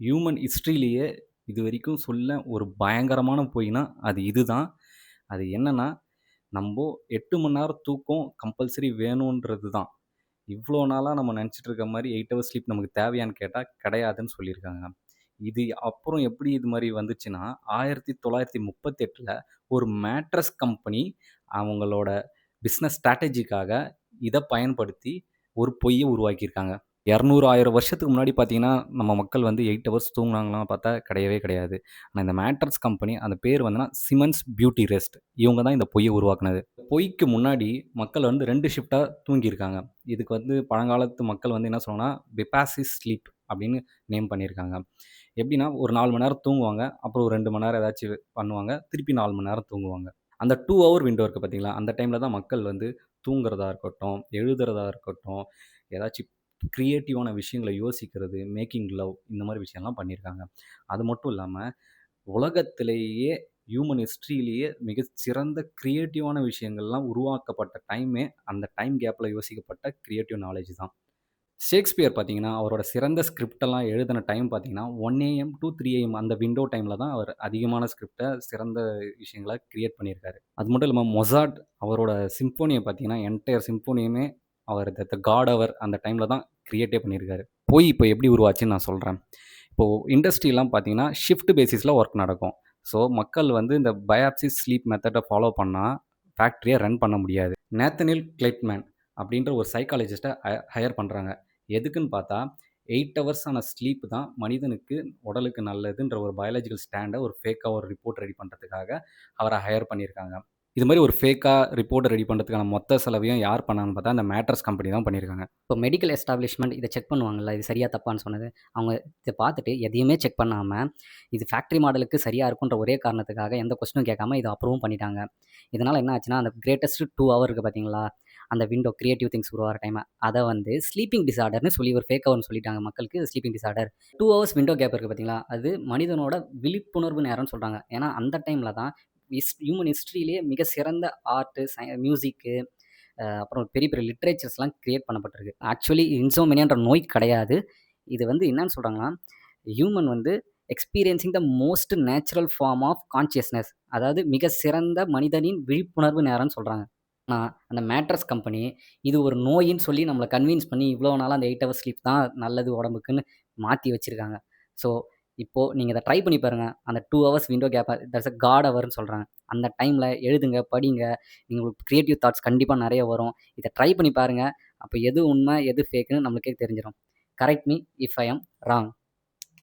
Human ஹிஸ்ட்ரியிலேயே இதுவரைக்கும் சொல்ல ஒரு பயங்கரமான பொய்னா, அது இதுதான். அது என்னன்னா, நம்போ 8 மணி நேரம் தூக்கம் கம்பல்சரி வேணுன்றது தான். இவ்ளோ நாளா நம்ம நெனச்சுட்டு இருக்க மாரி 8 ஹவர்ஸ் ஸ்லீப் நமக்கு தேவையான்னு கேட்டா, கிடையாதுன்னு சொல்லியிருக்காங்க. இது அப்புறம் எப்படி இது மாரி வந்துச்சுன்னா, 1938ல ஒரு மேட்ரஸ் கம்பெனி அவங்களோட பிசினஸ் ஸ்ட்ராட்டஜிக்காக இத பயன்படுத்தி ஒரு பொய்ய உருவாக்கியிருக்காங்க. 200, 1000 வருஷத்துக்கு முன்னாடி பார்த்தீங்கன்னா, நம்ம மக்கள் வந்து 8 ஹவர்ஸ் தூங்குனாங்களான்னு பார்த்தா கிடையவே கிடையாது. ஆனா இந்த மேட்ரஸ் கம்பெனி அந்த பேர் வந்துனா சிமென்ஸ் பியூட்டி ரெஸ்ட். இவங்க தான் இந்த பொய்ய உருவாக்குனது. பொய்க்கு முன்னாடி மக்கள் வந்து 2 ஷிஃப்ட்டா தூங்கியிருக்காங்க. இதுக்கு வந்து பழங்காலத்து மக்கள் வந்து என்ன சொல்லுவாங்கன்னா, பிபாசிஸ் ஸ்லீப் அப்படின்னு நேம் பண்ணியிருக்காங்க. எப்படின்னா, ஒரு 4 மணி நேரம் தூங்குவாங்க. அப்புறம் ஒரு 2 மணி நேரம் ஏதாச்சும் பண்ணுவாங்க. திருப்பி 4 மணி நேரம் தூங்குவாங்க. அந்த 2 ஹவர் விண்டோ இருக்கு பார்த்தீங்களா, அந்த டைம்ல தான் மக்கள் வந்து தூங்குறதா இருக்கட்டும், எழுதுறதா இருக்கட்டும், ஏதாச்சும் கிரியேட்டிவான விஷயங்கள யோசிக்கிறது, மேக்கிங் லவ் இந்த மாரி விஷயம்லாம் பண்ணியிருக்காங்க. அது மட்டும் இல்லாம, உலகத்திலேயே ஹியூமன் ஹிஸ்டரியிலேயே மிகச்சிறந்த கிரியேட்டிவான விஷயங்கள்லாம் உருவாக்கப்பட்ட டைமே, அந்த டைம் கேப்ல யோசிக்கப்பட்ட கிரியேட்டிவ் நாலேட்ஜ் தான். ஷேக்ஸ்பியர் பார்த்தீங்கன்னா, அவரோட சிறந்த ஸ்கிரிப்ட் எல்லாம் எழுதின டைம் பார்த்தீங்கன்னா, 1 ஏஎம் டூ 3 ஏஎம் அந்த விண்டோ டைம்ல தான் அவர் அதிகமான ஸ்கிரிப்ட்ட, சிறந்த விஷயங்கள கிரியேட் பண்ணியிருக்காரு. அது மட்டும் இல்லாம மொசார்ட் அவரோட சிம்போனிய பார்த்தீங்கன்னா, என்டயர் சிம்போனியுமே அவர் த த காட் அவர் அந்த டைம்ல தான் கிரியேட்டே பண்ணியிருக்காரு. பொய் இப்ப எப்படி உருவாச்சுன்னு நான் சொல்றேன். இப்போ இண்டஸ்ட்ரிலாம் பார்த்தீங்கன்னா, ஷிஃப்ட் பேசிஸ்ல வொர்க் நடக்கும். ஸோ மக்கள் வந்து இந்த பயாப்சிஸ் ஸ்லீப் மெத்தட ஃபாலோ பண்ணா, ஃபேக்டரிய ரன் பண்ண முடியாது. நேத்தனில் கிளைட்மேன் அப்படின்ற ஒரு சைக்காலஜிஸ்ட்ட ஹையர் பண்றாங்க. எதுக்குன்னு பார்த்தா, 8 ஹவர்ஸான ஸ்லீப் தான் மனிதனுக்கு உடலுக்கு நல்லதுன்ற ஒரு பயாலஜிக்கல் ஸ்டாண்ட ஒரு ஃபேக்கா ஒரு ரிப்போர்ட் ரெடி பண்றதுக்காக அவர ஹையர் பண்ணியிருக்காங்க. இது மாரி ஒரு ஃபேக்கா ரிப்போர்ட்ட ரெடி பண்றதுக்கான மொத்த செலவையும் யார் பண்ணாங்கன்னு பார்த்தா, அந்த மேட்ரஸ் கம்பெனி தான் பண்ணியிருக்காங்க. இப்போ மெடிக்கல் எஸ்டாப்ளிஷ்மெண்ட் இத செக் பண்ணுவாங்கல்ல. இது சரியா தப்பான்னு சொன்னது. அவங்க இத பார்த்துட்டு எதையுமே செக் பண்ணாம, இது ஃபேக்டரி மாடலுக்கு சரியா இருக்குன்ற ஒரே காரணத்துக்காக எந்த கொஸ்டினும் கேட்காம இத அப்ரூவும் பண்ணிட்டாங்க. இதனால என்ன ஆச்சுன்னா, அந்த கிரேட்டஸ்ட் 2 ஹவர் இருக்கு பார்த்தீங்களா? அந்த விண்டோ கிரியேட்டிவ் திங்ஸ் உருவாகுற டைம, அத வந்து ஸ்லீப்பிங் டிஸார்டர்ன்னு சொல்லி ஒரு ஃபேக் ஹவர்ன்னு சொல்லிட்டாங்க மக்களுக்கு. Sleeping disorder. 2 hours window gap இருக்கு பார்த்தீங்களா? அது மனிதனோட விழிப்புணர்வு நேரம்னு சொல்றாங்க. ஏன்னா, அந்த டைம்ல தான் ஹியூமன் ஹிஸ்டரியிலேயே மிக சிறந்த ஆர்ட், மியூசிக்கு, அப்புறம் பெரிய பெரிய லிட்ரேச்சர்ஸ்லாம் கிரியேட் பண்ணப்பட்டிருக்கு. ஆக்சுவலி இன்சோம்னியான்ற நோய் கிடையாது. இது வந்து என்னன்னு சொல்றாங்கன்னா, ஹியூமன் வந்து experiencing the most natural form of consciousness. அதாவது மிக சிறந்த மனிதனின் விழிப்புணர்வு நேரம்னு சொல்றாங்க. ஆனா, அந்த மேட்ரஸ் கம்பெனி இது ஒரு நோயின்னு சொல்லி நம்மள கன்வின்ஸ் பண்ணி இவ்வளோ நாளா அந்த 8 ஹவர்ஸ் ஸ்லீப் தான் நல்லது உடம்புக்குன்னு மாத்தி வச்சிருக்காங்க. ஸோ, இப்போ நீங்க இத ட்ரை பண்ணி பாருங்க. அந்த 2 ஹவர்ஸ் விண்டோ கேப்ப தட்ஸ் அ காட் ஹவர்ன்னு சொல்றாங்க. அந்த டைம்ல எழுதுங்க, படிங்க. உங்களுக்கு கிரியேட்டிவ் தாட்ஸ் கண்டிப்பா நெறைய வரும். இத ட்ரை பண்ணி பாருங்க. அப்ப எது உண்மை, எது ஃபேக்குன்னு நம்மளுக்கே தெரிஞ்சிரும். Correct me if I am wrong.